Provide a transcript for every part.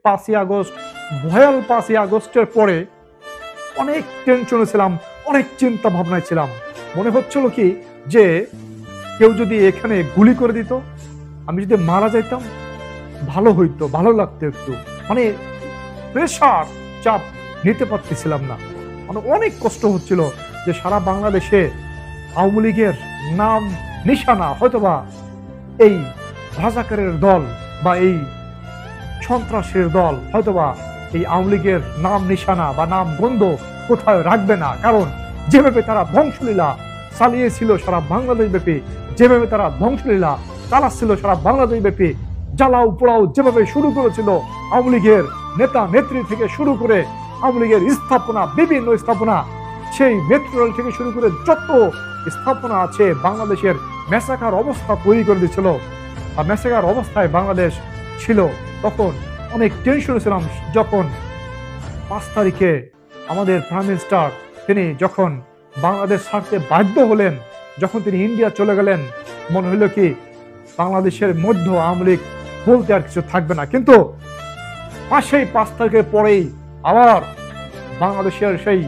5ই August, ভয়াল 5ই আগস্টের পরে অনেক টেনশনে ছিলাম, অনেক চিন্তা ভাবনায় ছিলাম। মনে হচ্ছিল কি যে কেউ যদি এখানে গুলি করে দিত, আমি যদি মারা যাইতাম, ভালো হইতো, ভালো লাগতো একটু। মানে প্রেশার, চাপ নিতে পারতেছিলাম না। মানে অনেক কষ্ট হচ্ছিল যে সারা বাংলাদেশে আওয়ামী লীগের নাম নিশানা হয়তোবা এই রাজাকারের দল বা এই সন্ত্রাসের দল হয়তোবা এই আওয়ামী লীগের নাম নিশানা বা নাম গন্ধ কোথায় রাখবে না। কারণ যেভাবে তারা ধ্বংসলীলা চালিয়েছিল সারা বাংলাদেশ ব্যাপী, যেভাবে তারা ধ্বংসলীলা চালাচ্ছিল সারা বাংলাদেশ ব্যাপী, জ্বালাও পোড়াও যেভাবে শুরু করেছিল আওয়ামী লীগের নেতা নেত্রী থেকে শুরু করে আওয়ামী লীগের স্থাপনা, বিভিন্ন স্থাপনা, সেই মেট্রো রেল থেকে শুরু করে যত স্থাপনা আছে বাংলাদেশের মেসাকার অবস্থা তৈরি করে দিচ্ছিল বা মেসাকার অবস্থায় বাংলাদেশ ছিল। তখন অনেক টেনশনে ছিলাম যখন 5 তারিখে আমাদের প্রাইম মিনিস্টার তিনি যখন বাংলাদেশ ছাড়তে বাধ্য হলেন, যখন তিনি ইন্ডিয়া চলে গেলেন, মনে হলো কি বাংলাদেশের মধ্য আওয়ামী লীগ বলতে আর কিছু থাকবে না। কিন্তু পাশেই 5 তারিখের পরেই আবার বাংলাদেশের সেই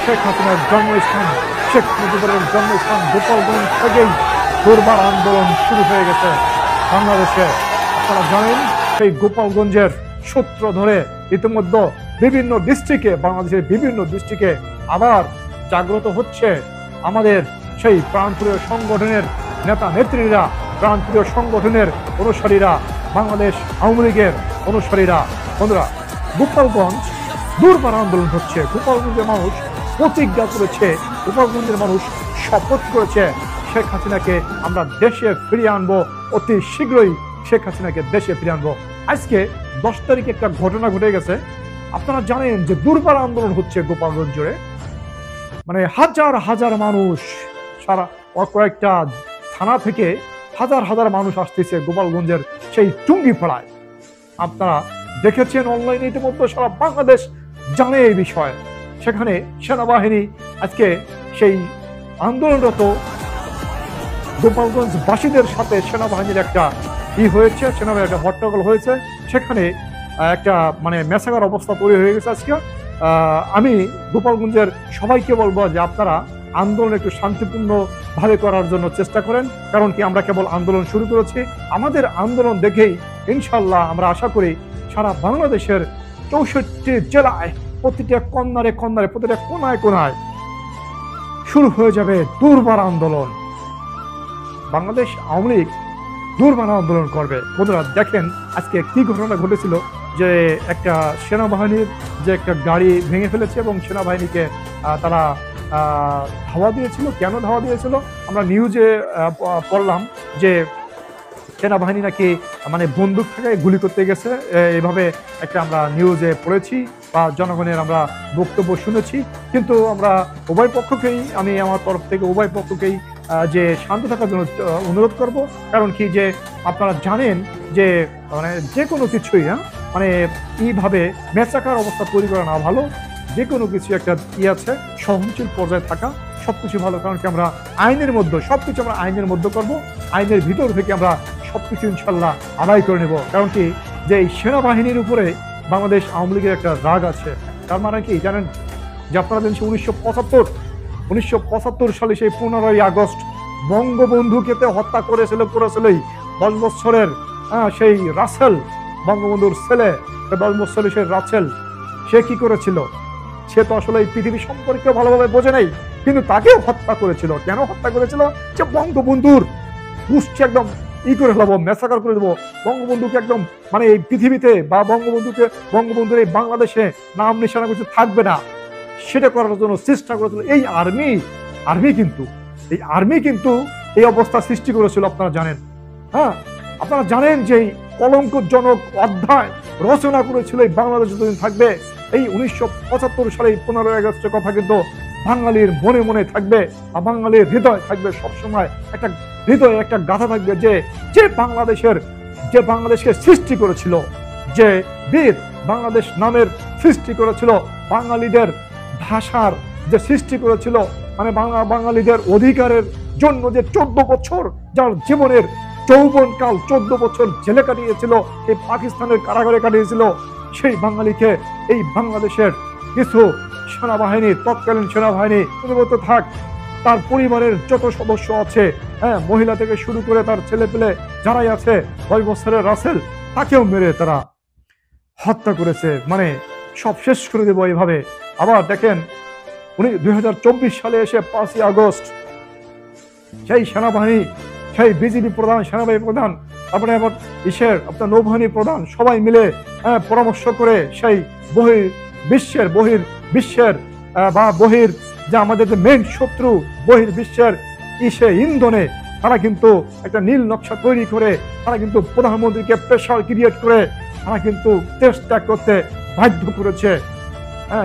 শেখ হাসিনার জন্মস্থান, শেখ মুজিবুরের জন্মস্থান গোপালগঞ্জ থেকেই দুর্বার আন্দোলন শুরু হয়ে গেছে বাংলাদেশে। আপনারা জানেন সেই গোপালগঞ্জের সূত্র ধরে ইতিমধ্যে বিভিন্ন ডিস্ট্রিক্টে, বাংলাদেশের বিভিন্ন ডিস্ট্রিক্টে আবার জাগ্রত হচ্ছে আমাদের সেই প্রাণপ্রিয় সংগঠনের নেতা নেত্রীরা, প্রাণপ্রিয় সংগঠনের অনুসারীরা, বাংলাদেশ আওয়ামী লীগের অনুসারীরা। বন্ধুরা, গোপালগঞ্জ দুর্বার আন্দোলন হচ্ছে। গোপালগঞ্জের মানুষ প্রতিজ্ঞা করেছে, গোপালগঞ্জের মানুষ শপথ করেছে শেখ হাসিনাকে আমরা দেশে ফিরিয়ে আনবো, অতি শীঘ্রই শেখ হাসিনাকে দেশে ফিরিয়ে আনবো। আজকে 10 তারিখে একটা ঘটনা ঘটে গেছে। আপনারা জানেন যে দুর্বার আন্দোলন হচ্ছে গোপালগঞ্জ জুড়ে, মানে হাজার হাজার মানুষ, সারা কয়েকটা থানা থেকে হাজার হাজার মানুষ আসতেছে গোপালগঞ্জের সেই টুঙ্গিপাড়ায়। আপনারা দেখেছেন অনলাইনে ইতিমধ্যে, সারা বাংলাদেশ জানে এই বিষয়। সেখানে সেনাবাহিনী আজকে সেই আন্দোলনরত গোপালগঞ্জ বাসীদের সাথে সেনাবাহিনীর একটা হয়েছে, সেনাবাহিনীর একটা হট্টগোল হয়েছে। সেখানে একটা মানে মেসাকার অবস্থা তৈরি হয়ে গেছে আজকে। আমি গোপালগঞ্জের সবাইকে বলবো যে আপনারা আন্দোলন একটু শান্তিপূর্ণ ভাবে করার জন্য চেষ্টা করেন। কারণ কি আমরা কেবল আন্দোলন শুরু করেছি, আমাদের আন্দোলন দেখেই ইনশাল্লাহ আমরা আশা করি সারা বাংলাদেশের 64 জেলায় প্রতিটা কন্যারে কন্যারে, প্রতিটা কোনায় কোনায় শুরু হয়ে যাবে দুর্বার আন্দোলন। বাংলাদেশ আওয়ামী লীগ দুর্বার আন্দোলন করবে। বন্ধুরা দেখেন আজকে কি ঘটনা ঘটেছিল, যে একটা সেনাবাহিনীর যে একটা গাড়ি ভেঙে ফেলেছে এবং সেনাবাহিনীকে তারা ধাওয়া দিয়েছিল। কেন ধাওয়া দিয়েছিল আমরা নিউজে পড়লাম যে সেনাবাহিনী নাকি মানে বন্দুক থেকে গুলি করতে গেছে, এইভাবে একটা আমরা নিউজে পড়েছি বা জনগণের আমরা বক্তব্য শুনেছি। কিন্তু আমরা উভয় পক্ষকেই, আমি আমার তরফ থেকে উভয় পক্ষকেই যে শান্ত থাকার জন্য অনুরোধ করব। কারণ কি যে আপনারা জানেন যে মানে যে কোনো কিছুই মানে এইভাবে মেসাকার অবস্থা তৈরি করা না ভালো। যে কোনো কিছু একটা আছে, সহনশীল পর্যায়ে থাকা সবকিছু ভালো। কারণ কি আমরা আইনের মধ্যে সবকিছু আমরা আইনের মধ্যে করব, আইনের ভিতর থেকে আমরা সবকিছু ইনশাল্লাহ আদায় করে নেব। কারণ কি যে এই সেনাবাহিনীর উপরে বাংলাদেশ আওয়ামী লীগের একটা রাগ আছে। তার মানে কি জানেন যে আপনারা জানেন 1975 সালে সেই 15ই আগস্ট বঙ্গবন্ধুকে হত্যা করেছিল 10 বছরের সেই রাসেল, বঙ্গবন্ধুর ছেলে 10 বছরের সেই রাসেল, সে কি করেছিল? সে তো আসলে এই পৃথিবী সম্পর্কে ভালোভাবে বোঝে নাই, কিন্তু তাকেও হত্যা করেছিল। কেন হত্যা করেছিল? যে বঙ্গবন্ধুর গোষ্ঠী একদম করে ফেলাবো, মেসাকার করে দেবো বঙ্গবন্ধুকে, একদম মানে এই পৃথিবীতে বা বঙ্গবন্ধুর এই বাংলাদেশে নাম নিশানা কিছু থাকবে না, সেটা করার জন্য চেষ্টা করেছিল এই আর্মি কিন্তু এই অবস্থা সৃষ্টি করেছিল। আপনারা জানেন, আপনারা জানেন যে কলঙ্কজনক অধ্যায় রচনা করেছিল এই বাংলাদেশ যতদিন থাকবে। এই 1975 সালে 15ই আগস্টের কথা কিন্তু বাঙালির মনে মনে থাকবে, আর বাঙালির হৃদয় থাকবে সবসময়, একটা হৃদয়ে একটা গাথা থাকবে যে বাংলাদেশকে সৃষ্টি করেছিল, যে বীর বাংলাদেশ নামের সৃষ্টি করেছিল, বাঙালিদের ভাষার যে সৃষ্টি করেছিল, মানে বাঙালিদের অধিকারের জন্য যে 14 বছর যার জীবনের যৌবনকাল 14 বছর জেলে কাটিয়েছিল, এই পাকিস্তানের কারাগারে কাটিয়েছিল, সেই বাঙালিকে এই বাংলাদেশের কিছু সেনাবাহিনী, তৎকালীন সেনাবাহিনী থাক, তার পরিবারের যত সদস্য আছে, হ্যাঁ, মহিলা থেকে শুরু করে তার ছেলে পেলে যারাই আছে, 10 বছরের রাসেল, তাকেও মেরে তারা হত্যা করেছে। মানে সব শেষ করে দেবো এইভাবে। আবার দেখেন 2024 সালে এসে 5ই আগস্ট সেই সেনাবাহিনী, সেই বিজিবি প্রধান, সেনাবাহিনী প্রধান, তারপরে আবার আপনার নৌবাহিনী প্রধান সবাই মিলে পরামর্শ করে সেই বহির্বিশ্বের বা যে আমাদের যে মেইন শত্রু বহির্বিশ্বের ইন্ধনে তারা কিন্তু একটা নীল নকশা তৈরি করে তারা কিন্তু প্রধানমন্ত্রীকে প্রেশার ক্রিয়েট করে তারা কিন্তু দেশ ত্যাগ করতে বাধ্য করেছে।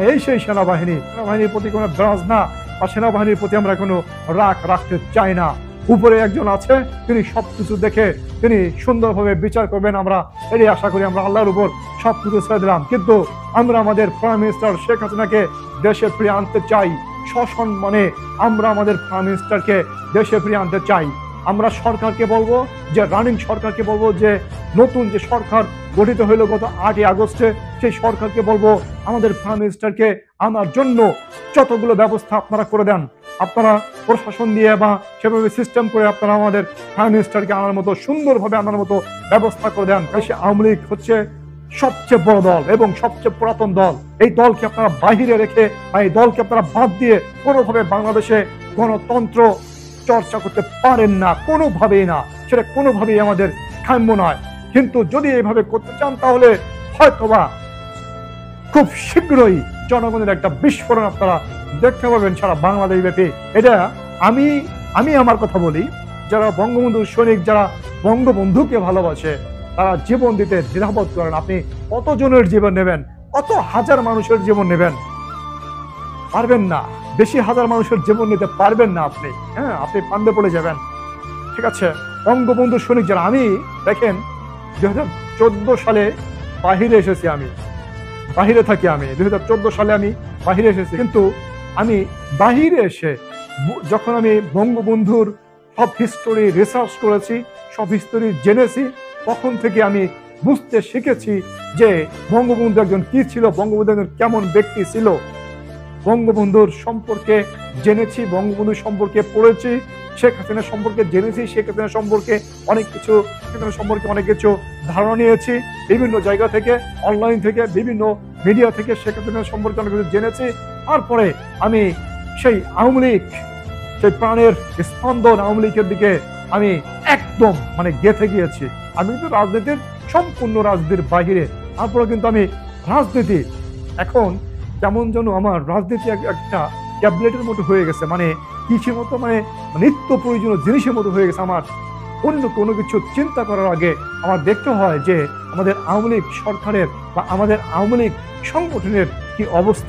এই সেই সেনাবাহিনীর প্রতি কোনো ব্রাজ না, বা সেনাবাহিনীর প্রতি আমরা কোনো রাগ রাখতে চাই না। উপরে একজন আছে, তিনি সবকিছু দেখে তিনি সুন্দরভাবে বিচার করবেন, আমরা এটাই আশা করি। আমরা আল্লাহর উপর সবকিছু ছেড়ে দিলাম, কিন্তু আমরা আমাদের প্রাইম মিনিস্টার শেখ হাসিনাকে দেশে ফিরিয়ে আনতে চাই। সসম্মানে আমরা আমাদের প্রাইম মিনিস্টারকে দেশে ফিরিয়ে আনতে চাই। আমরা সরকারকে বলবো, যে রানিং সরকারকে বলবো, যে নতুন যে সরকার গঠিত হইল গত 8ই আগস্টে, সেই সরকারকে বলবো আমাদের প্রাইম মিনিস্টারকে আনার জন্য যতগুলো ব্যবস্থা আপনারা করে দেন, আপনারা প্রশাসন দিয়ে বা সেভাবে সিস্টেম করে আপনারা আমাদের প্রাইম মিনিস্টারকে আনার মতো, সুন্দরভাবে আনার মতো ব্যবস্থা করে দেন। আওয়ামী লীগ হচ্ছে সবচেয়ে বড় দল এবং সবচেয়ে পুরাতন দল। এই দলকে আপনারা বাহিরে রেখে বা এই দলকে আপনারা বাদ দিয়ে কোনোভাবে বাংলাদেশে গণতন্ত্র চর্চা করতে পারেন না, কোনোভাবেই না। সেটা কোনোভাবেই আমাদের কাম্য নয়। কিন্তু যদি এইভাবে করতে চান, তাহলে হয়তোবা খুব শীঘ্রই জনগণের একটা বিস্ফোরণ আপনারা দেখতে পাবেন সারা বাংলাদেশ ব্যাপী। এটা আমি আমার কথা বলি, যারা বঙ্গবন্ধুর সৈনিক, যারা বঙ্গবন্ধুকে ভালোবাসে, তারা জীবন দিতে দ্বিধাবোধ করেন। আপনি কতজনের জীবন নেবেন? কত হাজার মানুষের জীবন নেবেন? পারবেন না। বেশি হাজার মানুষের জীবন নিতে পারবেন না আপনি। হ্যাঁ, আপনি ফান্দে পড়ে যাবেন। ঠিক আছে, বঙ্গবন্ধু সৈনিক যারা, আমি দেখেন 2014 সালে বাহিরে এসেছি, আমি বাহিরে থাকি, আমি 2014 সালে আমি বাহিরে এসেছি। কিন্তু আমি বাহিরে এসে যখন আমি বঙ্গবন্ধুর সব হিস্টোরি রিসার্চ করেছি, সব হিস্টোরি জেনেছি, তখন থেকে আমি বুঝতে শিখেছি যে বঙ্গবন্ধু একজন কি ছিল, বঙ্গবন্ধু একজন কেমন ব্যক্তি ছিল। বঙ্গবন্ধুর সম্পর্কে জেনেছি, বঙ্গবন্ধুর সম্পর্কে পড়েছি, শেখ হাসিনা সম্পর্কে জেনেছি, শেখ হাসিনা সম্পর্কে অনেক কিছু ধারণা নিয়েছি বিভিন্ন জায়গা থেকে, অনলাইন থেকে, বিভিন্ন মিডিয়া থেকে শেখ হাসিনা সম্পর্কে অনেক কিছু জেনেছি। তারপরে আমি সেই আওয়ামী লীগ, সেই প্রাণের স্পন্দন আওয়ামী লীগের দিকে আমি একদম গেঁথে গিয়েছি। আমি কিন্তু রাজনীতির সম্পূর্ণ রাজনীতির বাহিরে, তারপরে কিন্তু আমি রাজনীতি এখন কেমন যেন আমার রাজনীতি একটা ট্যাবলেটের মতো হয়ে গেছে, কিছুর মতো, নিত্য প্রয়োজনীয় জিনিসের মতো হয়ে গেছে। আমার অন্য কোনো কিছু চিন্তা করার আগে আমার দেখতে হয় যে আমাদের আওয়ামী লীগ সরকারের বা আমাদের আওয়ামী লীগ সংগঠনের কি অবস্থা।